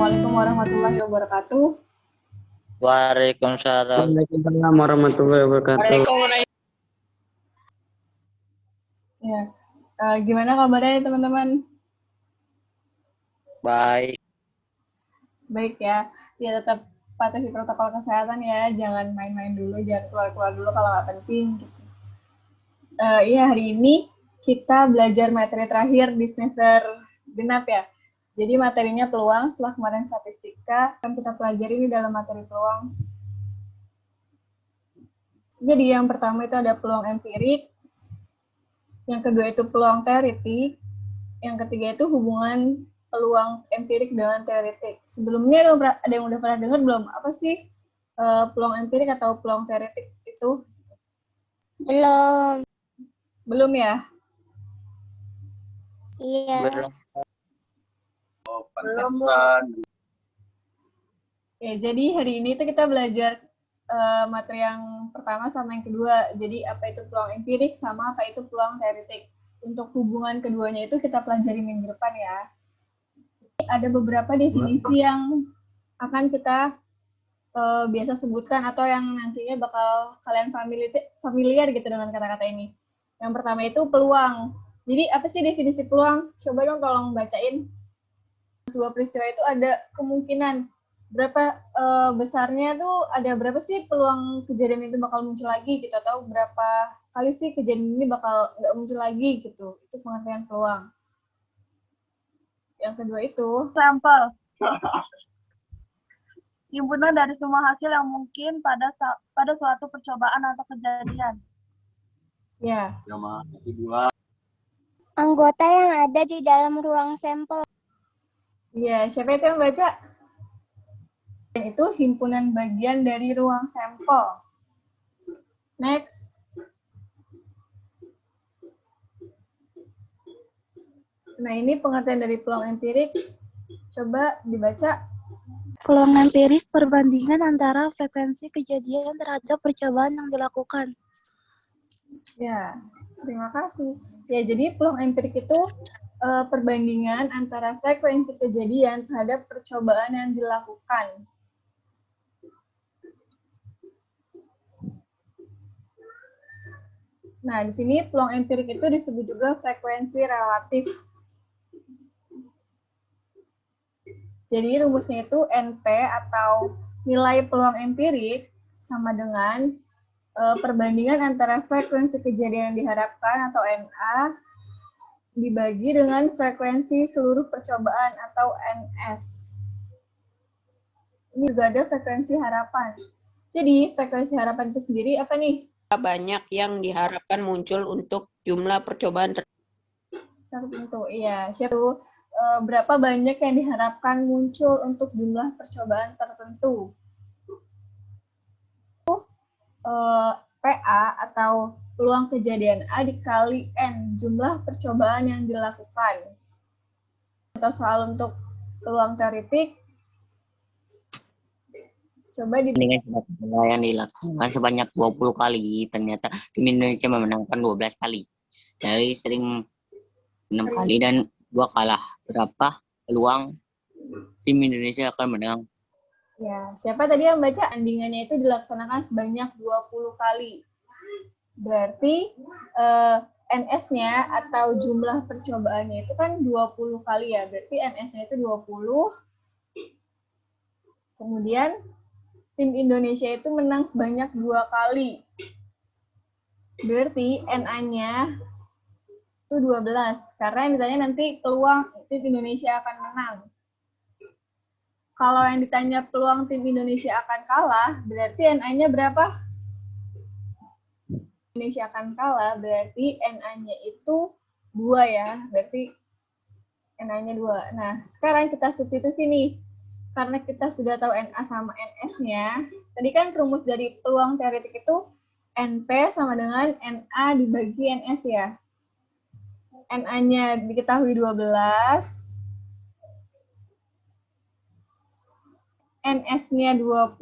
Assalamualaikum warahmatullahi wabarakatuh. Waalaikumsalam. Waalaikumsalam warahmatullahi wabarakatuh. Ya, gimana kabarnya teman-teman? Baik. Baik ya. Ya tetap patuhi protokol kesehatan ya. Jangan main-main dulu, jangan keluar-keluar dulu kalau nggak penting. Gitu. Iya, hari ini kita belajar materi terakhir di semester genap ya. Jadi materinya peluang, setelah kemarin statistika, kan kita pelajari ini dalam materi peluang. Jadi yang pertama itu ada peluang empirik, yang kedua itu peluang teoretik, yang ketiga itu hubungan peluang empirik dengan teoretik. Sebelumnya ada yang udah pernah dengar belum? Apa sih peluang empirik atau peluang teoretik itu? Belum. Belum ya? Iya. Belum. Ya, jadi hari ini tuh kita belajar materi yang pertama sama yang kedua. Jadi apa itu peluang empirik sama apa itu peluang teoretik. Untuk hubungan keduanya itu kita pelajari minggu depan ya. Ada beberapa definisi yang akan kita biasa sebutkan atau yang nantinya bakal kalian familiar gitu dengan kata-kata ini. Yang pertama itu peluang. Jadi apa sih definisi peluang? Coba dong tolong bacain. Sebuah peristiwa itu ada kemungkinan berapa besarnya tuh, ada berapa sih peluang kejadian itu bakal muncul lagi gitu, atau berapa kali sih kejadian ini bakal nggak muncul lagi gitu. Itu pengertian peluang. Yang kedua itu sampel. Himpunan dari semua hasil yang mungkin pada suatu percobaan atau kejadian. ya. Anggota yang ada di dalam ruang sampel. Ya, siapa itu yang baca? Itu himpunan bagian dari ruang sampel. Next. Nah, ini pengertian dari peluang empirik. Coba dibaca. Peluang empirik perbandingan antara frekuensi kejadian terhadap percobaan yang dilakukan. Ya, terima kasih. Ya, jadi peluang empirik itu perbandingan antara frekuensi kejadian terhadap percobaan yang dilakukan. Nah, di sini peluang empirik itu disebut juga frekuensi relatif. Jadi rumusnya itu NP atau nilai peluang empirik sama dengan perbandingan antara frekuensi kejadian yang diharapkan atau NA dibagi dengan frekuensi seluruh percobaan atau NS. Ini juga ada frekuensi harapan. Jadi frekuensi harapan itu sendiri apa nih? Banyak yang diharapkan muncul untuk jumlah percobaan tertentu. Iya, siapa berapa banyak yang diharapkan muncul untuk jumlah percobaan tertentu. PA atau peluang kejadian A dikali N, jumlah percobaan yang dilakukan. Atau soal untuk peluang teoretik, coba dengan yang dilakukan sebanyak 20 kali, ternyata tim Indonesia memenangkan 12 kali. Dari sering 6 kali dan 2 kalah. Berapa peluang tim Indonesia akan menang? Ya, siapa tadi yang baca? Tandingannya itu dilaksanakan sebanyak 20 kali. Berarti NS-nya atau jumlah percobaannya itu kan 20 kali ya. Berarti NS-nya itu 20. Kemudian tim Indonesia itu menang sebanyak 2 kali. Berarti NA-nya itu 12. Karena yang ditanya nanti peluang tim Indonesia akan menang. Kalau yang ditanya peluang tim Indonesia akan kalah, berarti NA-nya berapa? Indonesia akan kalah, berarti NA-nya itu 2 ya. Berarti NA-nya 2. Nah, sekarang kita substitusi nih. Karena kita sudah tahu NA sama NS-nya, tadi kan rumus dari peluang teoretik itu NP sama dengan NA dibagi NS ya. NA-nya diketahui 12, NS-nya 20,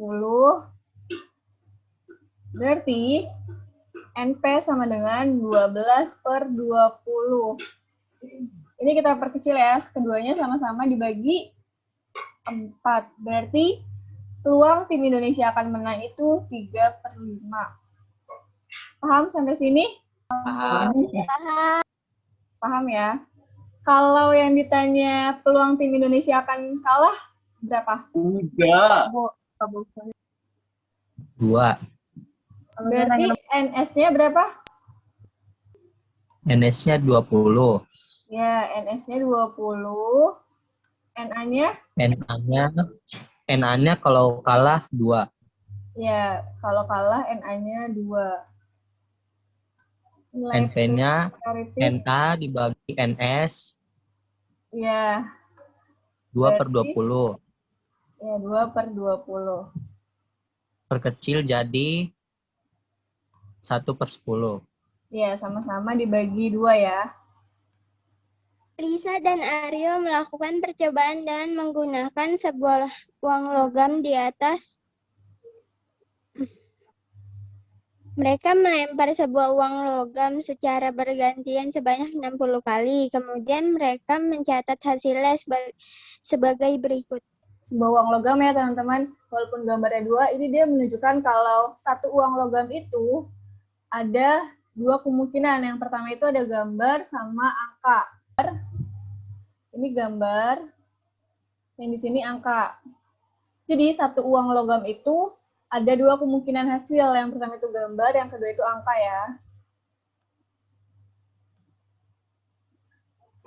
berarti NP sama dengan 12/20. Ini kita perkecil ya, keduanya sama-sama dibagi 4. Berarti peluang tim Indonesia akan menang itu 3/5. Paham sampai sini? Paham. Paham ya? Kalau yang ditanya peluang tim Indonesia akan kalah, berapa? Dua. Berarti NS-nya berapa? NS-nya 20. Ya, NS-nya 20. NA-nya? NA-nya kalau kalah 2. Ya, kalau kalah NA-nya 2. Nilai NP-nya priority? NA dibagi NS Ya, 2/20. ya 2/20. Perkecil jadi 1/10. Ya, sama-sama dibagi 2 ya. Lisa dan Aryo melakukan percobaan dan menggunakan sebuah uang logam di atas. Mereka melempar sebuah uang logam secara bergantian sebanyak 60 kali. Kemudian mereka mencatat hasilnya sebagai berikut. Sebuah uang logam ya teman-teman, walaupun gambarnya 2, ini dia menunjukkan kalau satu uang logam itu ada 2 kemungkinan. Yang pertama itu ada gambar sama angka. Ini gambar, yang di sini angka. Jadi satu uang logam itu ada 2 kemungkinan hasil. Yang pertama itu gambar, yang kedua itu angka ya.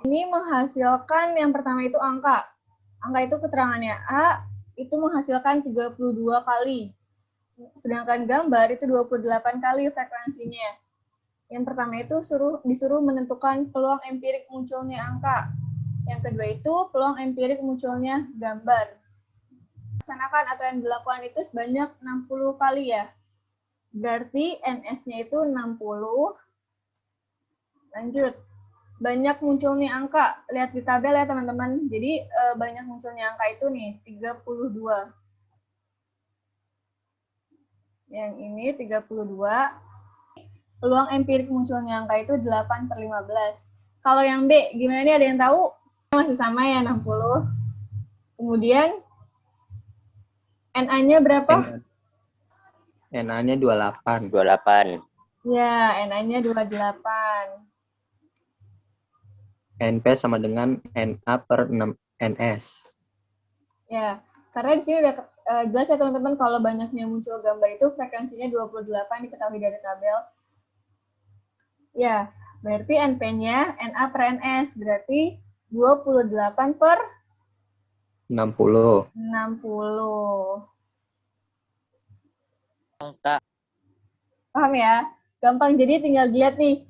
Ini menghasilkan yang pertama itu angka. Angka itu keterangannya A, itu menghasilkan 32 kali. Sedangkan gambar itu 28 kali frekuensinya. Yang pertama itu disuruh menentukan peluang empirik munculnya angka. Yang kedua itu peluang empirik munculnya gambar. Laksanakan atau yang dilakukan itu sebanyak 60 kali ya. Berarti NS-nya itu 60. Lanjut. Banyak munculnya angka. Lihat di tabel ya teman-teman. Jadi banyak munculnya angka itu nih, 32. Yang ini 32. Peluang empirik munculnya angka itu 8/15. Kalau yang B, gimana nih? Ada yang tahu? Masih sama ya, 60. Kemudian NA-nya berapa? NA-nya 28. 28. Ya, NA-nya 28. NP sama dengan NA/6 NS. Ya, karena di sini udah jelas ya teman-teman, kalau banyaknya muncul gambar itu frekuensinya 28 diketahui dari tabel. Ya, berarti NP-nya NA/NS, berarti 28/60. 60. Angka. Paham ya? Gampang, jadi tinggal lihat nih,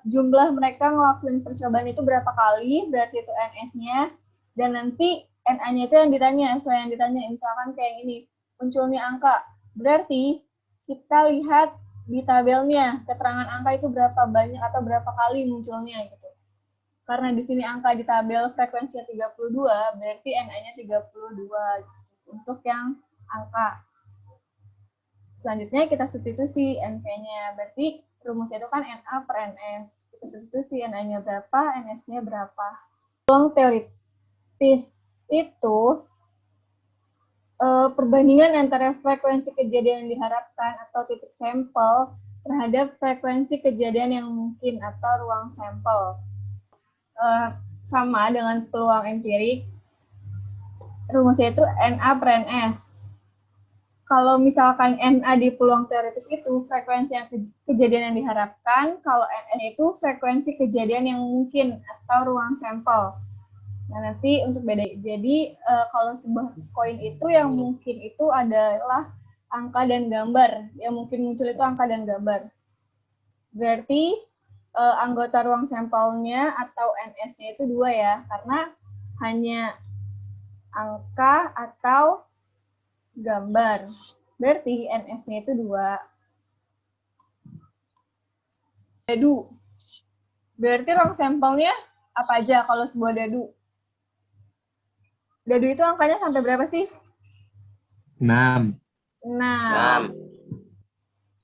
jumlah mereka ngelakuin percobaan itu berapa kali, berarti itu NS-nya, dan nanti NA-nya itu yang ditanya, yang ditanya, misalkan kayak gini, munculnya angka, berarti kita lihat di tabelnya, keterangan angka itu berapa banyak atau berapa kali munculnya gitu. Karena di sini angka di tabel frekuensinya 32, berarti NA-nya 32 gitu, untuk yang angka. Selanjutnya kita substitusi NP-nya, berarti rumusnya itu kan NA/NS. Kita substitusi NA-nya berapa, NS-nya berapa. Peluang teoritis itu perbandingan antara frekuensi kejadian yang diharapkan atau titik sampel terhadap frekuensi kejadian yang mungkin atau ruang sampel. Sama dengan peluang empirik, rumusnya itu NA/NS. Kalau misalkan NA di peluang teoritis itu frekuensi yang kejadian yang diharapkan, kalau NS itu frekuensi kejadian yang mungkin atau ruang sampel. Nah, nanti untuk beda. Jadi kalau sebuah koin itu yang mungkin itu adalah angka dan gambar. Yang mungkin muncul itu angka dan gambar. Berarti anggota ruang sampelnya atau NS-nya itu 2 ya, karena hanya angka atau gambar. Berarti NS-nya itu 2. Dadu. Berarti ruang sampelnya apa aja kalau sebuah dadu? Dadu itu angkanya sampai berapa sih? 6. 6.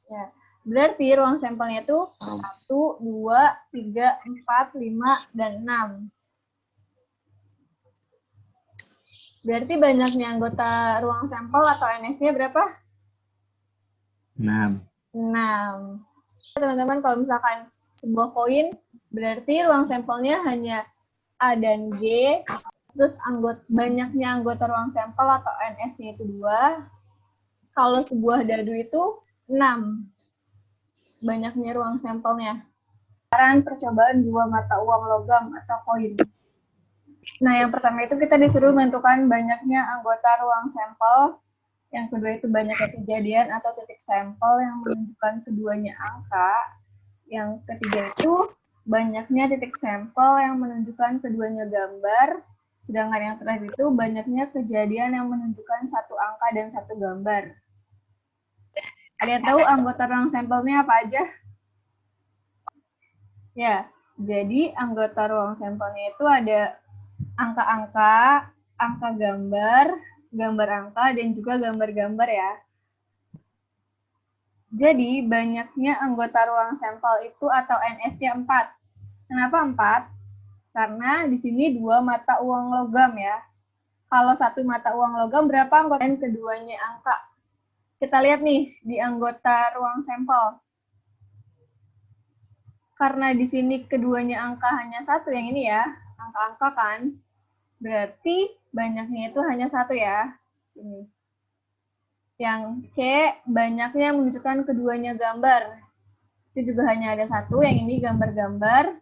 Ya. Berarti ruang sampelnya itu 1, 2, 3, 4, 5, dan 6. Berarti banyaknya anggota ruang sampel atau NS-nya berapa? 6. 6. Teman-teman, kalau misalkan sebuah koin, berarti ruang sampelnya hanya A dan G, terus banyaknya anggota ruang sampel atau NS-nya itu 2. Kalau sebuah dadu itu 6. Banyaknya ruang sampelnya. Percobaan 2 mata uang logam atau koin. Nah, yang pertama itu kita disuruh menentukan banyaknya anggota ruang sampel. Yang kedua itu banyaknya kejadian atau titik sampel yang menunjukkan keduanya angka. Yang ketiga itu banyaknya titik sampel yang menunjukkan keduanya gambar. Sedangkan yang terakhir itu banyaknya kejadian yang menunjukkan satu angka dan satu gambar. Ada yang tahu anggota ruang sampelnya apa aja? Ya, jadi anggota ruang sampelnya itu ada angka-angka, angka gambar, gambar angka, dan juga gambar-gambar ya. Jadi, banyaknya anggota ruang sampel itu atau NS-nya 4. Kenapa 4? Karena di sini 2 mata uang logam ya. Kalau 1 mata uang logam, berapa anggota? Dan keduanya angka. Kita lihat nih, di anggota ruang sampel. Karena di sini keduanya angka hanya 1, yang ini ya, angka-angka kan. Berarti banyaknya itu hanya 1 ya. Sini. Yang C, banyaknya menunjukkan keduanya gambar. Itu juga hanya ada 1, yang ini gambar-gambar.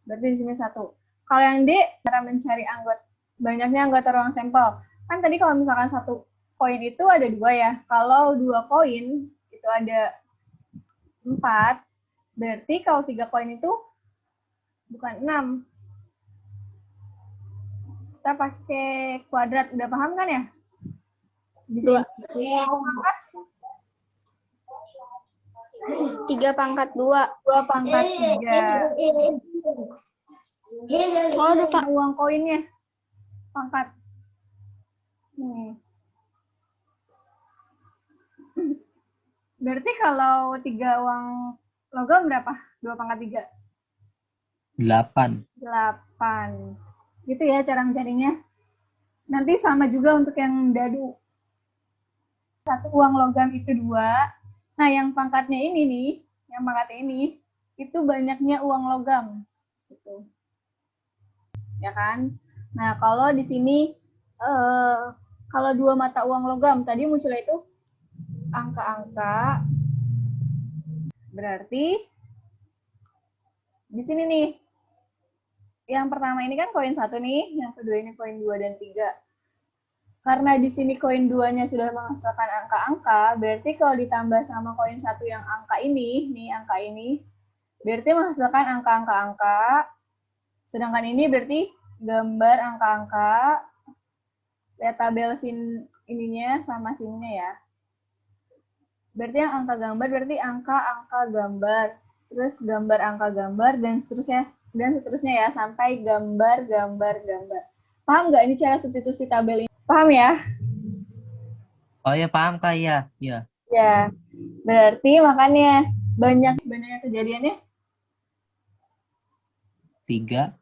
Berarti di sini 1. Kalau yang D, cara mencari banyaknya anggota ruang sampel. Kan tadi kalau misalkan 1 koin itu ada 2 ya. Kalau 2 koin itu ada 4, berarti kalau 3 koin itu bukan 6. Kita pakai kuadrat, udah paham kan ya? Bisa 3 pangkat 2. 2 pangkat 3. Oh, lupa uang koinnya. Pangkat. Berarti kalau 3 uang logam berapa? 2 pangkat 3? 8. 8. Gitu ya cara mencarinya. Nanti sama juga untuk yang dadu. 1 uang logam itu 2. Nah, yang pangkatnya ini nih, yang pangkatnya ini, itu banyaknya uang logam. Gitu. Ya kan? Nah, kalau di sini, kalau 2 mata uang logam, tadi munculnya itu angka-angka, berarti di sini nih, yang pertama ini kan koin 1 nih, yang kedua ini koin 2 dan 3. Karena di sini koin 2-nya sudah menghasilkan angka-angka, berarti kalau ditambah sama koin 1 yang angka ini, nih angka ini, berarti menghasilkan angka-angka-angka. Sedangkan ini berarti gambar angka-angka. Lihat tabel ininya sama sininya ya. Berarti yang angka gambar berarti angka-angka gambar. Terus gambar angka gambar dan seterusnya ya sampai gambar. Paham nggak ini cara substitusi tabel ini? Paham ya? Oh ya, paham Kak, ya. Ya. Ya. Berarti makanya banyaknya kejadiannya 3.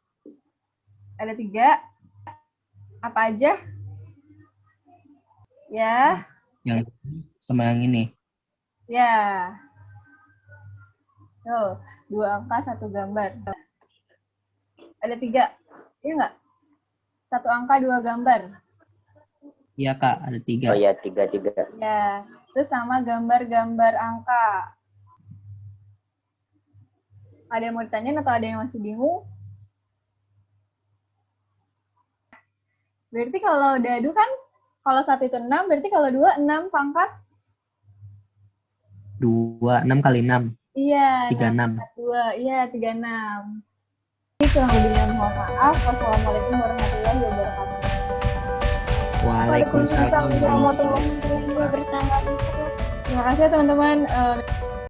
ada 3. Apa aja? Ya. Yang sama yang ini. Ya. Tuh, 2 angka, 1 gambar. Ada 3. Iya nggak? 1 angka, 2 gambar. Iya Kak, ada 3. Oh ya, 3. Ya. Terus sama gambar-gambar angka. Ada yang mau ditanyain atau ada yang masih bingung? Berarti kalau dadu kan, kalau 1 itu 6, berarti kalau 2, 6 pangkat? 2, 6 kali 6. Iya, 36. 2. Iya, 36. Kurang lebihnya mohon maaf. Wassalamualaikum warahmatullahi wabarakatuh. Waalaikumsalam warahmatullahi wabarakatuh. Warahmatullahi wabarakatuh. Terima kasih ya teman-teman.